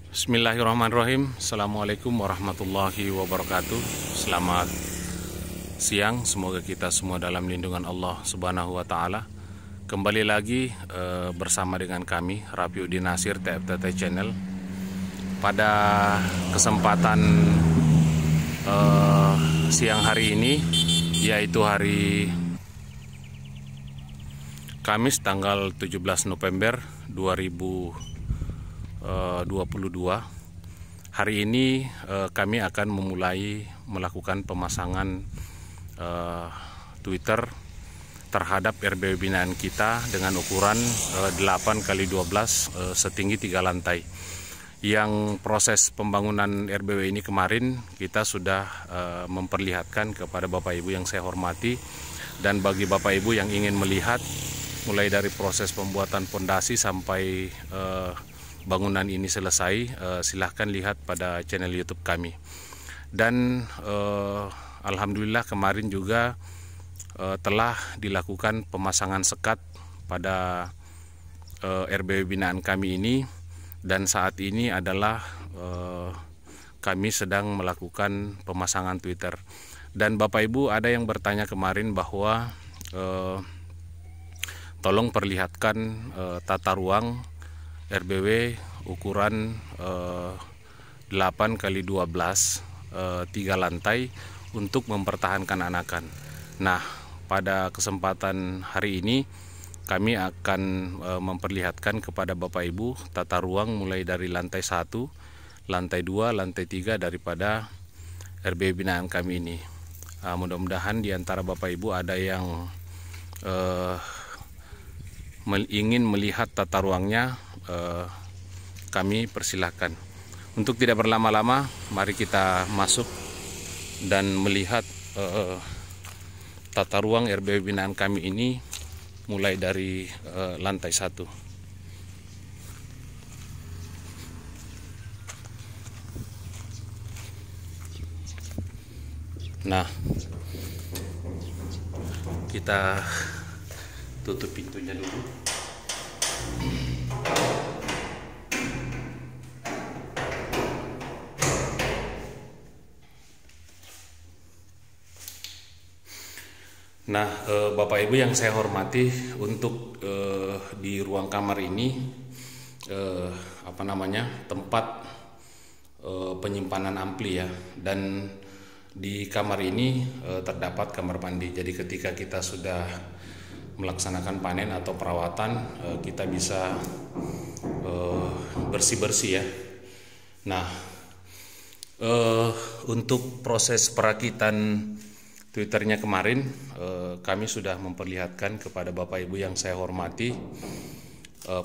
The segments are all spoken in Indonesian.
Bismillahirrahmanirrahim. Assalamualaikum warahmatullahi wabarakatuh. Selamat siang. Semoga kita semua dalam lindungan Allah Subhanahu wa Ta'ala. Kembali lagi bersama dengan kami Rafiuddin Nasir TFTT Channel. Pada kesempatan siang hari ini, yaitu hari Kamis tanggal 17 November 2022. Hari ini kami akan memulai melakukan pemasangan Twitter terhadap RBW binaan kita dengan ukuran 8x12 setinggi 3 lantai. Yang proses pembangunan RBW ini kemarin kita sudah memperlihatkan kepada Bapak Ibu yang saya hormati, dan bagi Bapak Ibu yang ingin melihat mulai dari proses pembuatan fondasi sampai bangunan ini selesai, silahkan lihat pada channel YouTube kami. Dan alhamdulillah kemarin juga telah dilakukan pemasangan sekat pada RBW binaan kami ini, dan saat ini adalah kami sedang melakukan pemasangan Twitter. Dan Bapak Ibu ada yang bertanya kemarin bahwa tolong perlihatkan tata ruang RBW ukuran 8x12 3 lantai untuk mempertahankan anakan. Nah, pada kesempatan hari ini kami akan memperlihatkan kepada Bapak Ibu tata ruang mulai dari lantai 1, lantai 2, lantai 3 daripada RBW binaan kami ini. Mudah-mudahan di antara Bapak Ibu ada yang ingin melihat tata ruangnya, kami persilahkan. Untuk tidak berlama-lama, mari kita masuk dan melihat tata ruang RBW binaan kami ini mulai dari lantai 1. Nah, kita tutup pintunya dulu. Nah, Bapak Ibu yang saya hormati, untuk di ruang kamar ini tempat penyimpanan ampli ya, dan di kamar ini terdapat kamar mandi. Jadi ketika kita sudah melaksanakan panen atau perawatan, kita bisa bersih-bersih ya. Nah, untuk proses perakitan Twitternya kemarin, kami sudah memperlihatkan kepada Bapak Ibu yang saya hormati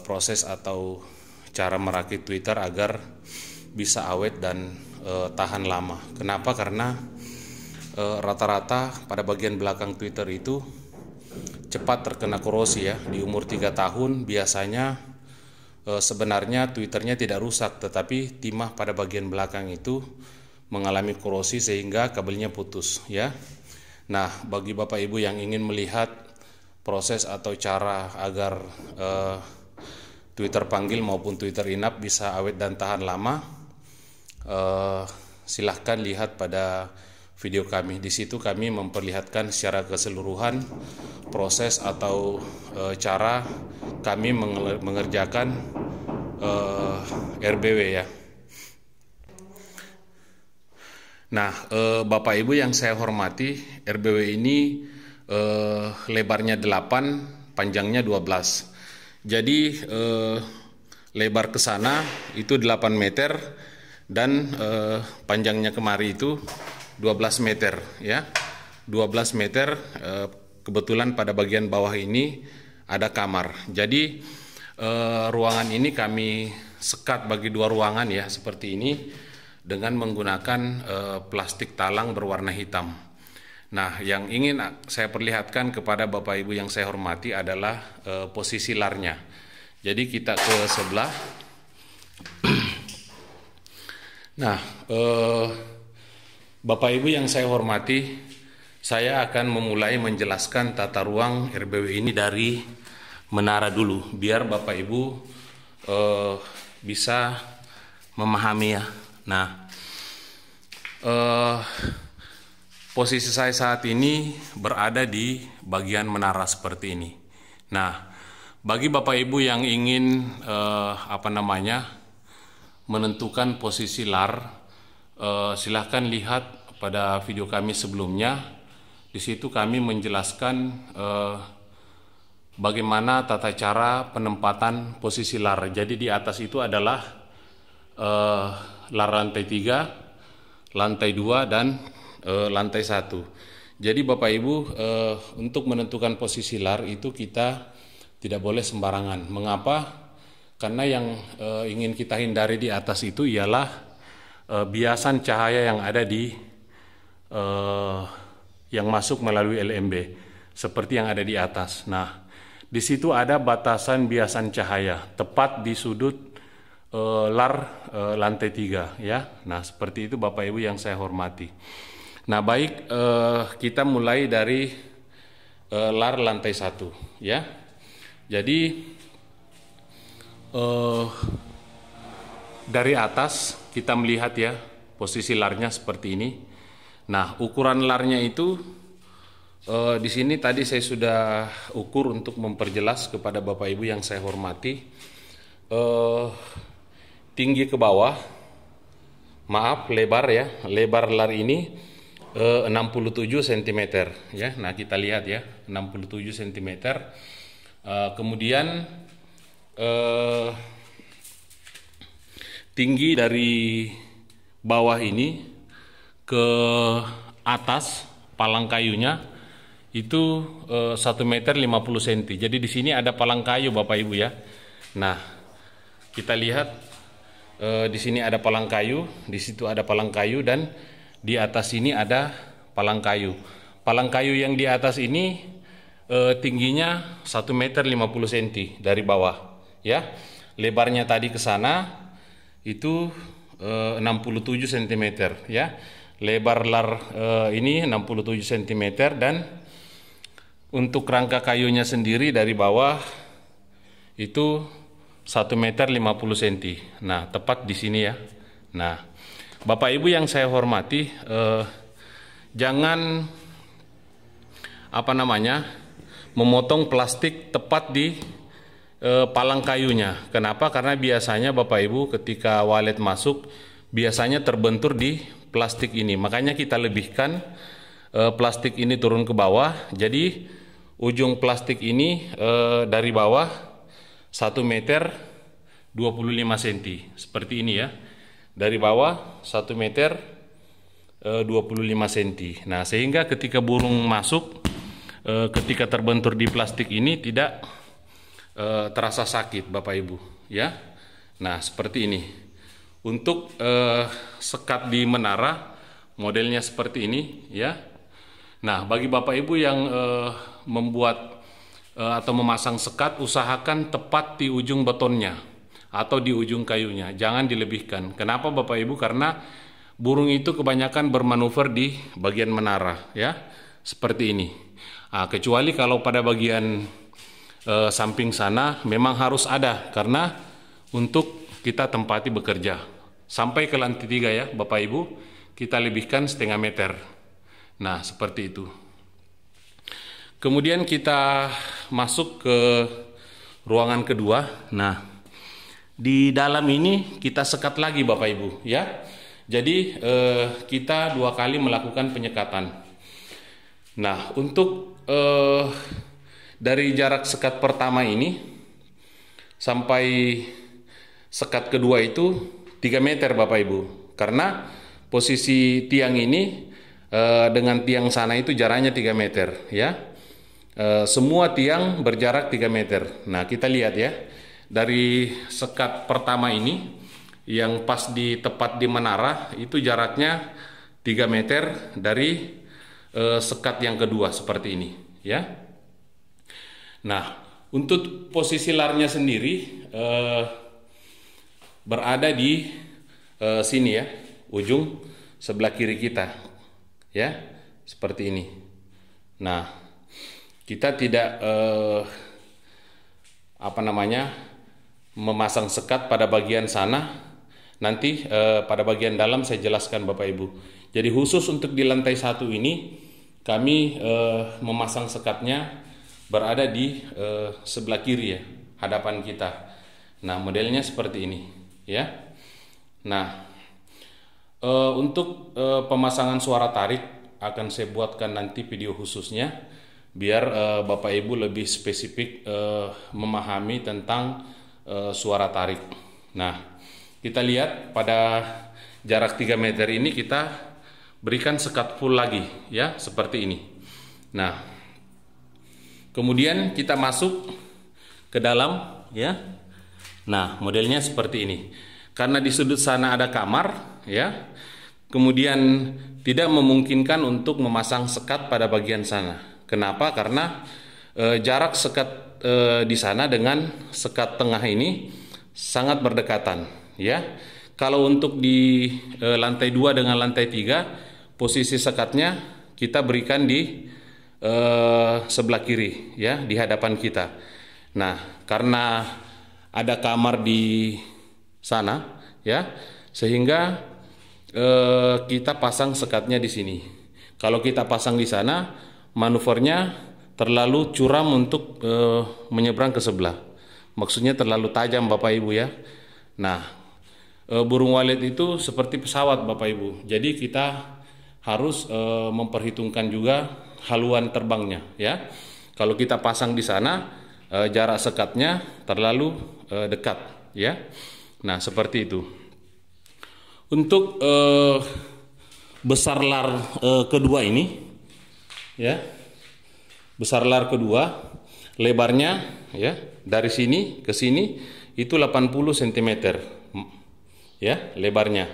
proses atau cara merakit Twitter agar bisa awet dan tahan lama. Kenapa? Karena rata-rata pada bagian belakang Twitter itu cepat terkena korosi ya. Di umur 3 tahun biasanya sebenarnya Twitternya tidak rusak, tetapi timah pada bagian belakang itu mengalami korosi sehingga kabelnya putus ya. Nah, bagi Bapak Ibu yang ingin melihat proses atau cara agar Twitter panggil maupun Twitter inap bisa awet dan tahan lama, silahkan lihat pada video kami. Di situ kami memperlihatkan secara keseluruhan proses atau cara kami mengerjakan RBW ya. Nah, Bapak Ibu yang saya hormati, RBW ini lebarnya 8, panjangnya 12. Jadi lebar ke sana itu 8 meter dan panjangnya kemari itu 12 meter ya. 12 meter, kebetulan pada bagian bawah ini ada kamar. Jadi ruangan ini kami sekat bagi 2 ruangan ya, seperti ini, dengan menggunakan plastik talang berwarna hitam. Nah, yang ingin saya perlihatkan kepada Bapak Ibu yang saya hormati adalah posisi larnya. Jadi kita ke sebelah. Nah, Bapak Ibu yang saya hormati, saya akan memulai menjelaskan tata ruang RBW ini dari menara dulu, biar Bapak Ibu bisa memahami ya. Nah, posisi saya saat ini berada di bagian menara seperti ini. Nah, bagi Bapak Ibu yang ingin menentukan posisi LAR, silahkan lihat pada video kami sebelumnya. Di situ kami menjelaskan bagaimana tata cara penempatan posisi LAR. Jadi di atas itu adalah LAR lantai 3, lantai 2, dan lantai 1. Jadi Bapak Ibu, untuk menentukan posisi LAR itu kita tidak boleh sembarangan. Mengapa? Karena yang ingin kita hindari di atas itu ialah biasan cahaya yang ada di yang masuk melalui LMB seperti yang ada di atas. Nah, di situ ada batasan biasan cahaya tepat di sudut LAR lantai 3 ya. Nah, seperti itu Bapak Ibu yang saya hormati. Nah, baik, kita mulai dari LAR lantai 1 ya. Jadi dari atas kita melihat ya posisi LAR-nya seperti ini. Nah, ukuran LAR-nya itu di sini tadi saya sudah ukur untuk memperjelas kepada Bapak Ibu yang saya hormati. Tinggi ke bawah, maaf, lebar ya, lebar LAR ini 67 cm ya. Nah, kita lihat ya, 67 cm. Kemudian tinggi dari bawah ini ke atas palang kayunya itu 1 meter 50 cm. Jadi di sini ada palang kayu Bapak Ibu ya. Nah, kita lihat di sini ada palang kayu, di situ ada palang kayu, dan di atas ini ada palang kayu. Palang kayu yang di atas ini tingginya 1 meter 50 cm dari bawah ya. Lebarnya tadi ke sana itu 67 cm ya. Lebar LAR ini 67 cm, dan untuk rangka kayunya sendiri dari bawah itu 1 meter 50 cm. Nah, tepat di sini ya. Nah, Bapak Ibu yang saya hormati, jangan memotong plastik tepat di palang kayunya. Kenapa? Karena biasanya Bapak Ibu ketika walet masuk biasanya terbentur di plastik ini. Makanya kita lebihkan plastik ini turun ke bawah. Jadi ujung plastik ini dari bawah 1 meter 25 cm seperti ini ya. Dari bawah 1 meter 25 cm. Nah, sehingga ketika burung masuk, ketika terbentur di plastik ini tidak terasa sakit Bapak Ibu ya. Nah, seperti ini. Untuk sekat di menara modelnya seperti ini ya. Nah, bagi Bapak Ibu yang membuat atau memasang sekat, usahakan tepat di ujung betonnya atau di ujung kayunya, jangan dilebihkan. Kenapa Bapak Ibu? Karena burung itu kebanyakan bermanuver di bagian menara ya, seperti ini. Nah, kecuali kalau pada bagian samping sana memang harus ada, karena untuk kita tempati bekerja. Sampai ke lantai 3 ya Bapak Ibu, kita lebihkan 0,5 meter. Nah, seperti itu. Kemudian kita masuk ke ruangan kedua. Nah, di dalam ini kita sekat lagi Bapak Ibu ya. Jadi kita 2 kali melakukan penyekatan. Nah, untuk dari jarak sekat pertama ini sampai sekat kedua itu 3 meter Bapak Ibu. Karena posisi tiang ini dengan tiang sana itu jaraknya 3 meter ya. Semua tiang berjarak 3 meter. Nah, kita lihat ya, dari sekat pertama ini yang pas tepat di menara itu jaraknya 3 meter dari sekat yang kedua seperti ini ya. Nah, untuk posisi LAR-nya sendiri berada di sini ya, ujung sebelah kiri kita ya, seperti ini. Nah, kita tidak memasang sekat pada bagian sana. nanti pada bagian dalam saya jelaskan Bapak Ibu. Jadi khusus untuk di lantai 1 ini kami memasang sekatnya berada di sebelah kiri ya, hadapan kita. Nah, modelnya seperti ini ya. Nah, untuk pemasangan suara tarik akan saya buatkan nanti video khususnya biar Bapak Ibu lebih spesifik memahami tentang suara tarik. Nah, kita lihat pada jarak 3 meter ini kita berikan sekat full lagi ya, seperti ini. Nah, kemudian kita masuk ke dalam ya. Nah, modelnya seperti ini. Karena di sudut sana ada kamar ya. Kemudian tidak memungkinkan untuk memasang sekat pada bagian sana. Kenapa? Karena jarak sekat di sana dengan sekat tengah ini sangat berdekatan ya. Kalau untuk di lantai 2 dengan lantai 3, posisi sekatnya kita berikan di sebelah kiri ya, di hadapan kita. Nah, karena ada kamar di sana ya, sehingga kita pasang sekatnya di sini. Kalau kita pasang di sana, manuvernya terlalu curam untuk menyeberang ke sebelah. Maksudnya terlalu tajam Bapak Ibu ya. Nah, burung walet itu seperti pesawat Bapak Ibu. Jadi kita harus memperhitungkan juga haluan terbangnya ya. Kalau kita pasang di sana, jarak sekatnya terlalu dekat ya. Nah, seperti itu. Untuk besar lar kedua ini ya, besar lar kedua lebarnya ya, dari sini ke sini itu 80 cm ya, lebarnya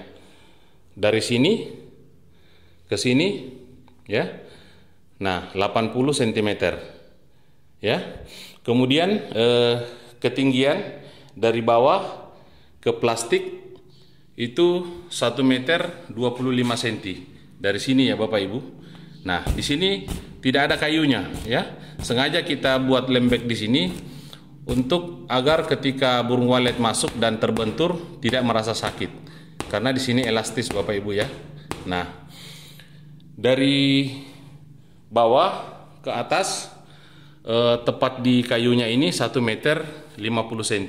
dari sini ke sini ya. Nah, 80 cm ya. Kemudian ketinggian dari bawah ke plastik itu 1 meter 25 cm dari sini ya Bapak Ibu. Nah, di sini tidak ada kayunya ya. Sengaja kita buat lembek di sini untuk agar ketika burung walet masuk dan terbentur tidak merasa sakit. Karena di sini elastis Bapak Ibu ya. Nah, dari bawah ke atas tepat di kayunya ini 1 meter 50 cm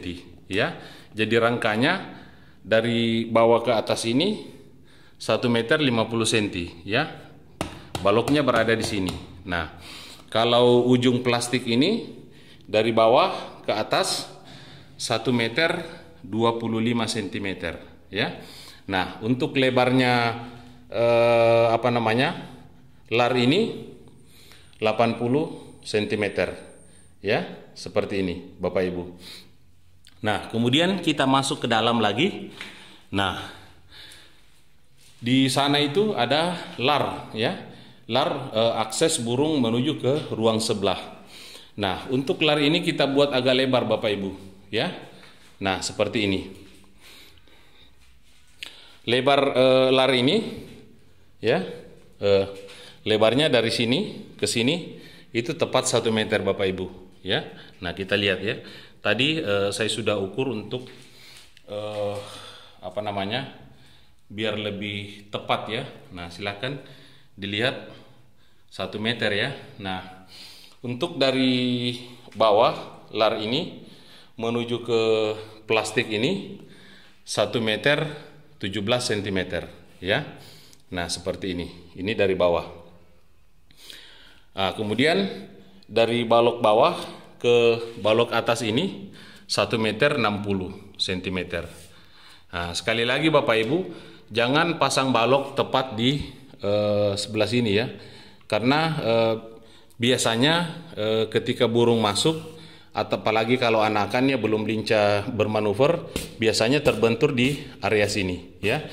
ya. Jadi rangkanya dari bawah ke atas ini 1 meter 50 cm ya. Baloknya berada di sini. Nah, kalau ujung plastik ini dari bawah ke atas 1 meter 25 cm ya. Nah, untuk lebarnya lar ini 80 cm ya, seperti ini Bapak Ibu. Nah, kemudian kita masuk ke dalam lagi. Nah, di sana itu ada lar ya, lar akses burung menuju ke ruang sebelah. Nah, untuk lar ini kita buat agak lebar Bapak Ibu ya. Nah, seperti ini. Lebar lar ini ya, lebarnya dari sini ke sini itu tepat 1 meter Bapak Ibu ya. Nah, kita lihat ya. Tadi saya sudah ukur untuk biar lebih tepat ya. Nah, silakan dilihat 1 meter ya. Nah, untuk dari bawah lar ini menuju ke plastik ini 1 meter 17 cm ya. Nah, seperti ini. Ini dari bawah. Nah, kemudian dari balok bawah ke balok atas ini 1 meter 60 cm. Nah, sekali lagi Bapak Ibu, jangan pasang balok tepat di sebelah sini ya. Karena biasanya ketika burung masuk, atau apalagi kalau anakannya belum lincah bermanuver, biasanya terbentur di area sini ya.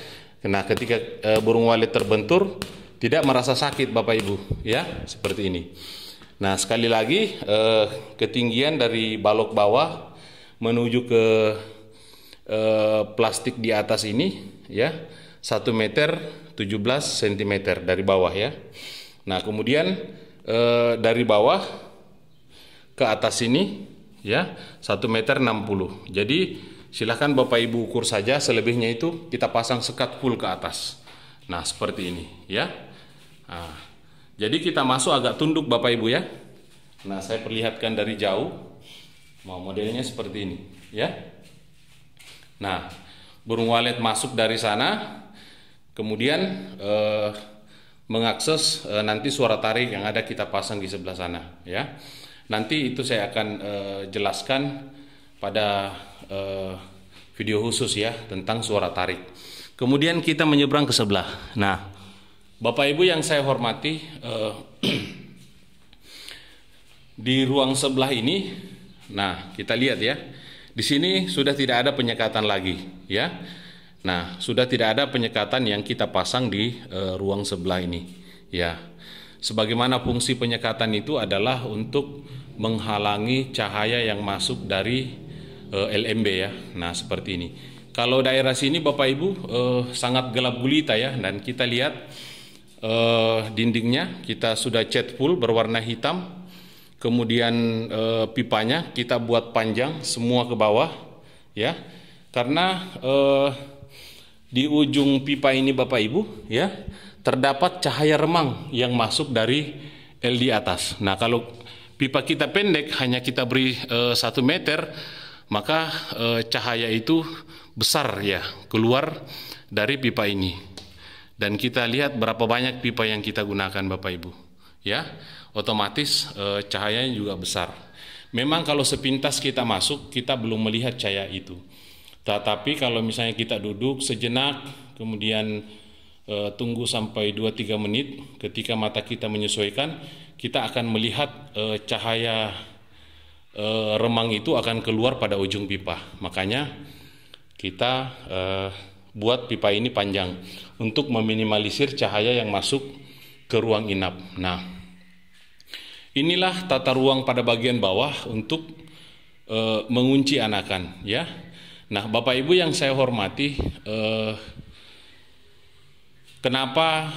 Nah, ketika burung walet terbentur tidak merasa sakit Bapak Ibu ya, seperti ini. Nah, sekali lagi ketinggian dari balok bawah menuju ke plastik di atas ini ya 1 meter 17 cm dari bawah ya. Nah, kemudian dari bawah ke atas ini ya 1 meter 60. Jadi silahkan Bapak Ibu ukur saja, selebihnya itu kita pasang sekat full ke atas. Nah, seperti ini ya. Nah, jadi kita masuk agak tunduk Bapak Ibu ya. Nah, saya perlihatkan dari jauh. Mau modelnya seperti ini ya. Nah, burung walet masuk dari sana, kemudian mengakses nanti suara tarik yang ada kita pasang di sebelah sana ya. Nanti itu saya akan jelaskan pada video khusus ya tentang suara tarik. Kemudian kita menyeberang ke sebelah. Nah, Bapak Ibu yang saya hormati, di ruang sebelah ini, nah kita lihat ya, di sini sudah tidak ada penyekatan lagi ya. Nah, sudah tidak ada penyekatan yang kita pasang di ruang sebelah ini ya. Sebagaimana fungsi penyekatan itu adalah untuk menghalangi cahaya yang masuk dari LMB ya. Nah, seperti ini. Kalau daerah sini Bapak Ibu sangat gelap gulita ya, dan kita lihat dindingnya kita sudah cat full berwarna hitam. Kemudian pipanya kita buat panjang semua ke bawah ya. Karena di ujung pipa ini Bapak Ibu ya, terdapat cahaya remang yang masuk dari L di atas. Nah, kalau pipa kita pendek, hanya kita beri 1 meter, maka cahaya itu besar ya keluar dari pipa ini. Dan kita lihat berapa banyak pipa yang kita gunakan Bapak Ibu ya, otomatis cahayanya juga besar. Memang kalau sepintas kita masuk, kita belum melihat cahaya itu. Tetapi kalau misalnya kita duduk sejenak, kemudian tunggu sampai 2-3 menit, ketika mata kita menyesuaikan, kita akan melihat cahaya remang itu akan keluar pada ujung pipa. Makanya kita buat pipa ini panjang untuk meminimalisir cahaya yang masuk ke ruang inap. Nah, inilah tata ruang pada bagian bawah untuk mengunci anakan ya. Nah, Bapak Ibu yang saya hormati, kenapa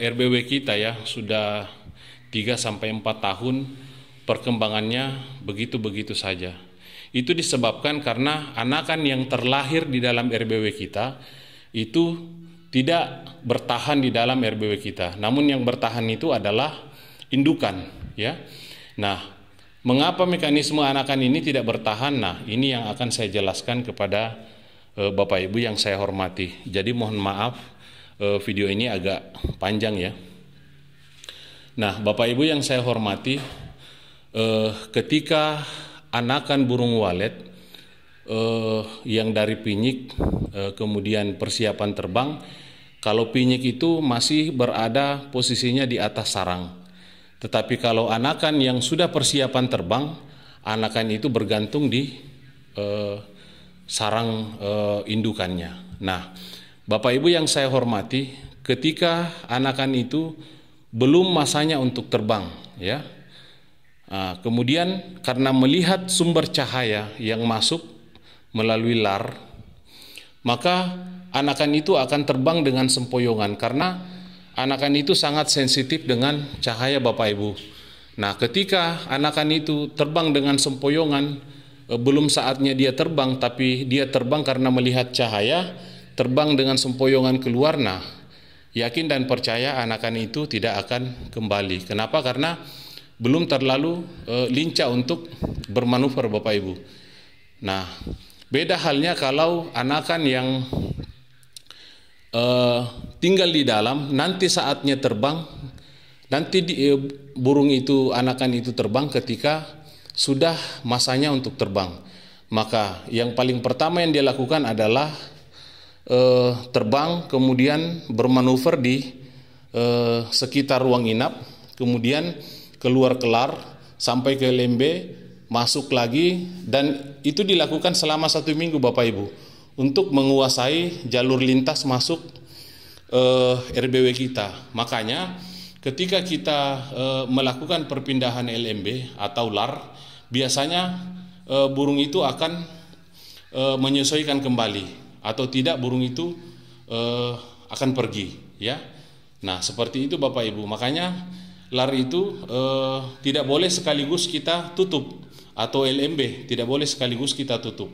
RBW kita ya sudah 3-4 tahun perkembangannya begitu-begitu saja. Itu disebabkan karena anakan yang terlahir di dalam RBW kita itu tidak bertahan di dalam RBW kita. Namun yang bertahan itu adalah indukan ya. Nah, mengapa mekanisme anakan ini tidak bertahan? Nah, ini yang akan saya jelaskan kepada Bapak Ibu yang saya hormati. Jadi mohon maaf video ini agak panjang ya. Nah, Bapak Ibu yang saya hormati, ketika anakan burung walet yang dari pinyik kemudian persiapan terbang, kalau pinyik itu masih berada posisinya di atas sarang. Tetapi kalau anakan yang sudah persiapan terbang, anakan itu bergantung di sarang indukannya. Nah, Bapak Ibu yang saya hormati, ketika anakan itu belum masanya untuk terbang, ya. Nah, kemudian karena melihat sumber cahaya yang masuk melalui lar, maka anakan itu akan terbang dengan sempoyongan karena anakan itu sangat sensitif dengan cahaya Bapak Ibu. Nah, ketika anakan itu terbang dengan sempoyongan, belum saatnya dia terbang, tapi dia terbang karena melihat cahaya, terbang dengan sempoyongan keluar, nah, yakin dan percaya anakan itu tidak akan kembali. Kenapa? Karena belum terlalu lincah untuk bermanuver Bapak Ibu. Nah, beda halnya kalau anakan yang tinggal di dalam, nanti saatnya terbang, nanti burung itu, anakan itu terbang ketika sudah masanya untuk terbang. Maka yang paling pertama yang dia lakukan adalah terbang, kemudian bermanuver di sekitar ruang inap, kemudian keluar kelar sampai ke lembe, masuk lagi, dan itu dilakukan selama 1 minggu Bapak Ibu untuk menguasai jalur lintas masuk RBW kita. Makanya ketika kita melakukan perpindahan LMB atau LAR, biasanya burung itu akan menyesuaikan kembali, atau tidak burung itu akan pergi ya. Nah, seperti itu Bapak Ibu. Makanya LAR itu tidak boleh sekaligus kita tutup, atau LMB tidak boleh sekaligus kita tutup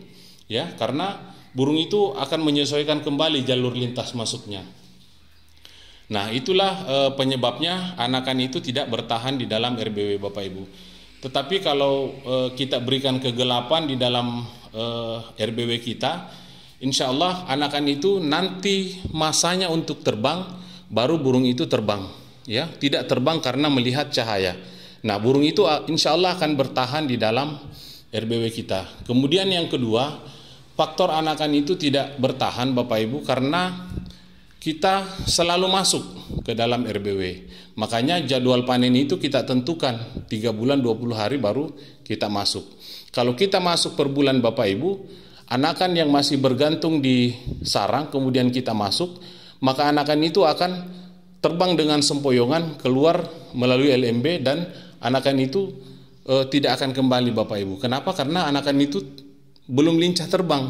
ya, karena burung itu akan menyesuaikan kembali jalur lintas masuknya. Nah, itulah penyebabnya anakan itu tidak bertahan di dalam RBW Bapak Ibu. Tetapi kalau kita berikan kegelapan di dalam RBW kita, insya Allah anakan itu nanti masanya untuk terbang, baru burung itu terbang, ya, tidak terbang karena melihat cahaya. Nah, burung itu insya Allah akan bertahan di dalam RBW kita. Kemudian yang kedua, faktor anakan itu tidak bertahan Bapak Ibu karena kita selalu masuk ke dalam RBW. Makanya jadwal panen itu kita tentukan 3 bulan 20 hari baru kita masuk. Kalau kita masuk per bulan Bapak Ibu, anakan yang masih bergantung di sarang kemudian kita masuk, maka anakan itu akan terbang dengan sempoyongan keluar melalui LMB dan anakan itu tidak akan kembali Bapak Ibu. Kenapa? Karena anakan itu belum lincah terbang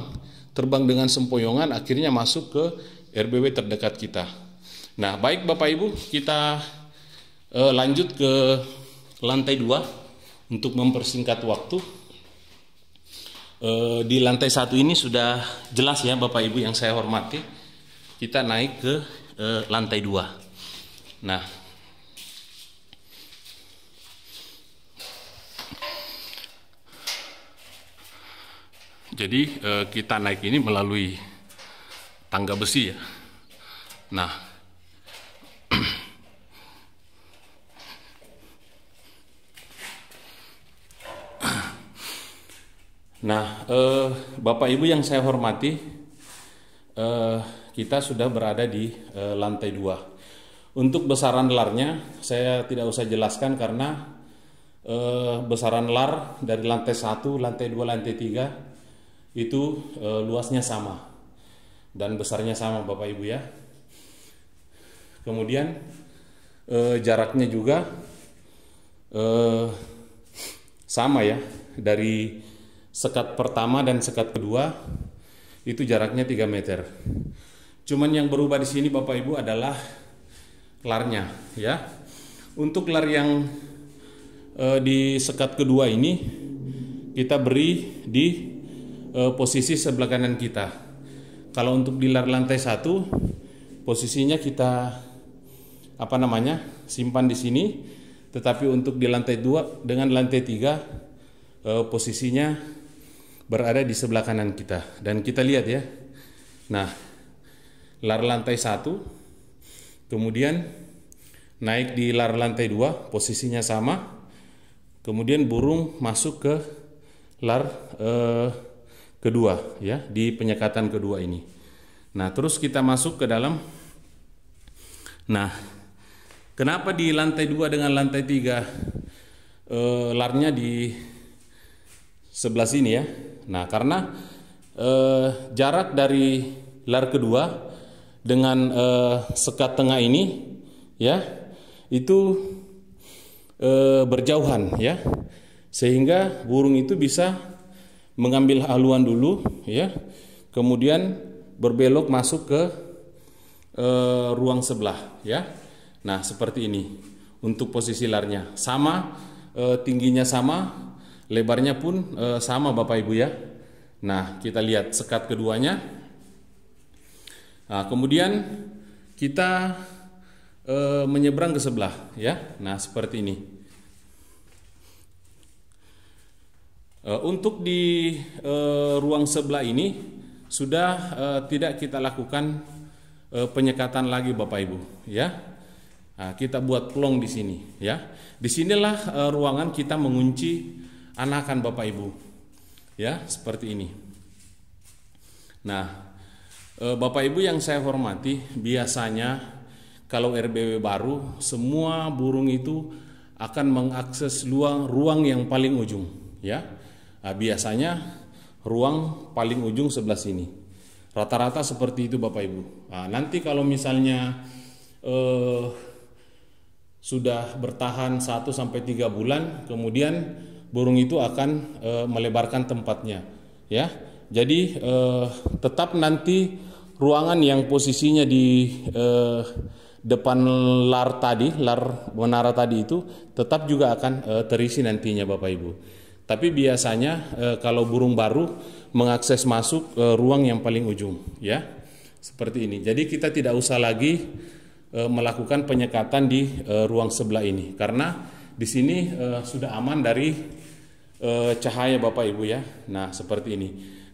dengan sempoyongan, akhirnya masuk ke RBW terdekat kita. Nah, baik Bapak Ibu, kita lanjut ke lantai 2 untuk mempersingkat waktu. Di lantai 1 ini sudah jelas ya Bapak Ibu yang saya hormati. Kita naik ke lantai 2. Nah, jadi kita naik ini melalui tangga besi ya. Nah, Bapak Ibu yang saya hormati, kita sudah berada di lantai 2. Untuk besaran larnya saya tidak usah jelaskan karena besaran lar dari lantai 1, lantai 2, lantai 3 itu luasnya sama dan besarnya sama Bapak Ibu ya. Kemudian jaraknya juga sama ya, dari sekat pertama dan sekat kedua itu jaraknya 3 meter. Cuman yang berubah di sini Bapak Ibu adalah larnya ya. Untuk lar yang di sekat kedua ini kita beri di posisi sebelah kanan kita. Kalau untuk di lar lantai 1 posisinya kita simpan di sini, tetapi untuk di lantai 2 dengan lantai 3 posisinya berada di sebelah kanan kita. Dan kita lihat ya. Nah, lar lantai 1 kemudian naik di lar lantai 2 posisinya sama. Kemudian burung masuk ke lar kedua ya, di penyekatan kedua ini. Nah, terus kita masuk ke dalam. Nah, kenapa di lantai 2 dengan lantai 3 larnya di sebelah sini ya? Nah, karena jarak dari lar kedua dengan sekat tengah ini ya, itu berjauhan ya, sehingga burung itu bisa mengambil haluan dulu ya, kemudian berbelok masuk ke ruang sebelah ya. Nah, seperti ini untuk posisi larnya sama, tingginya sama, lebarnya pun sama Bapak Ibu ya. Nah, kita lihat sekat keduanya. Nah, kemudian kita menyeberang ke sebelah ya. Nah, seperti ini. Untuk di ruang sebelah ini sudah tidak kita lakukan penyekatan lagi Bapak Ibu ya. Nah, kita buat plong di sini ya. Disinilah ruangan kita mengunci anakan Bapak Ibu ya, seperti ini. Nah, Bapak Ibu yang saya hormati, biasanya kalau RBW baru semua burung itu akan mengakses ruang yang paling ujung ya. Nah, biasanya ruang paling ujung sebelah sini. Rata-rata seperti itu Bapak Ibu. Nah, nanti kalau misalnya sudah bertahan 1-3 bulan, kemudian burung itu akan melebarkan tempatnya ya. Jadi tetap nanti ruangan yang posisinya di depan lar menara tadi itu tetap juga akan terisi nantinya Bapak Ibu. Tapi biasanya kalau burung baru mengakses masuk ruang yang paling ujung, ya. Seperti ini. Jadi kita tidak usah lagi melakukan penyekatan di ruang sebelah ini, karena di sini sudah aman dari cahaya Bapak Ibu, ya. Nah, seperti ini.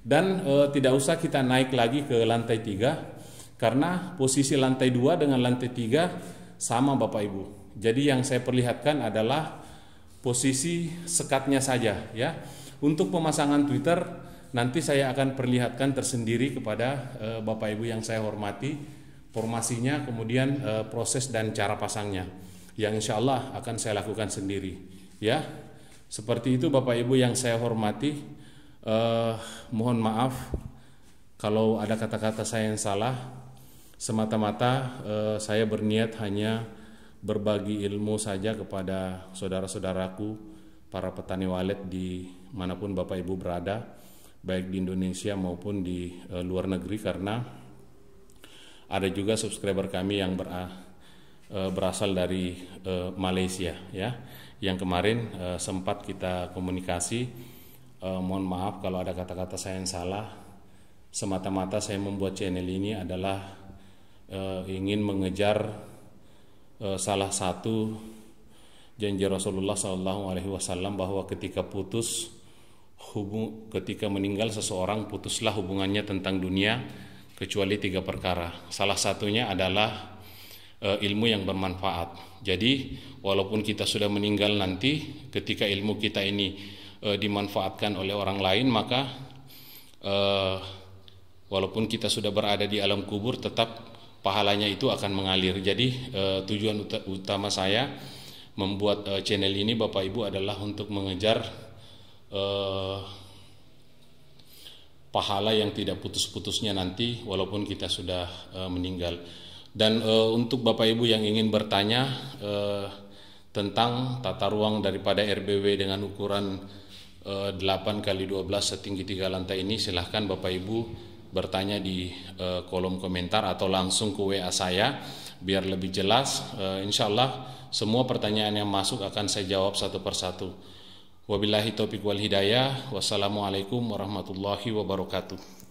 Dan tidak usah kita naik lagi ke lantai 3, karena posisi lantai 2 dengan lantai 3 sama Bapak Ibu. Jadi yang saya perlihatkan adalah posisi sekatnya saja, ya. Untuk pemasangan Twitter nanti saya akan perlihatkan tersendiri kepada Bapak Ibu yang saya hormati, formasinya, kemudian proses dan cara pasangnya, yang insya Allah akan saya lakukan sendiri, ya. Seperti itu Bapak Ibu yang saya hormati. Mohon maaf kalau ada kata-kata saya yang salah. Semata-mata saya berniat hanya berbagi ilmu saja kepada saudara-saudaraku para petani walet di manapun Bapak Ibu berada, baik di Indonesia maupun di luar negeri, karena ada juga subscriber kami yang berasal dari Malaysia, ya, yang kemarin sempat kita komunikasi. Mohon maaf kalau ada kata-kata saya yang salah. Semata-mata saya membuat channel ini adalah ingin mengejar salah satu janji Rasulullah SAW bahwa ketika meninggal seseorang, putuslah hubungannya tentang dunia kecuali 3 perkara. Salah satunya adalah ilmu yang bermanfaat. Jadi walaupun kita sudah meninggal nanti, ketika ilmu kita ini dimanfaatkan oleh orang lain, maka walaupun kita sudah berada di alam kubur, tetap pahalanya itu akan mengalir. Jadi tujuan utama saya membuat channel ini Bapak Ibu adalah untuk mengejar pahala yang tidak putus-putusnya nanti walaupun kita sudah meninggal. Dan untuk Bapak Ibu yang ingin bertanya tentang tata ruang daripada RBW dengan ukuran 8x12 setinggi 3 lantai ini, silahkan Bapak Ibu bertanya di kolom komentar atau langsung ke WA saya biar lebih jelas. Insya Allah semua pertanyaan yang masuk akan saya jawab satu persatu. Wabillahi taufiq wal hidayah. Wassalamualaikum warahmatullahi wabarakatuh.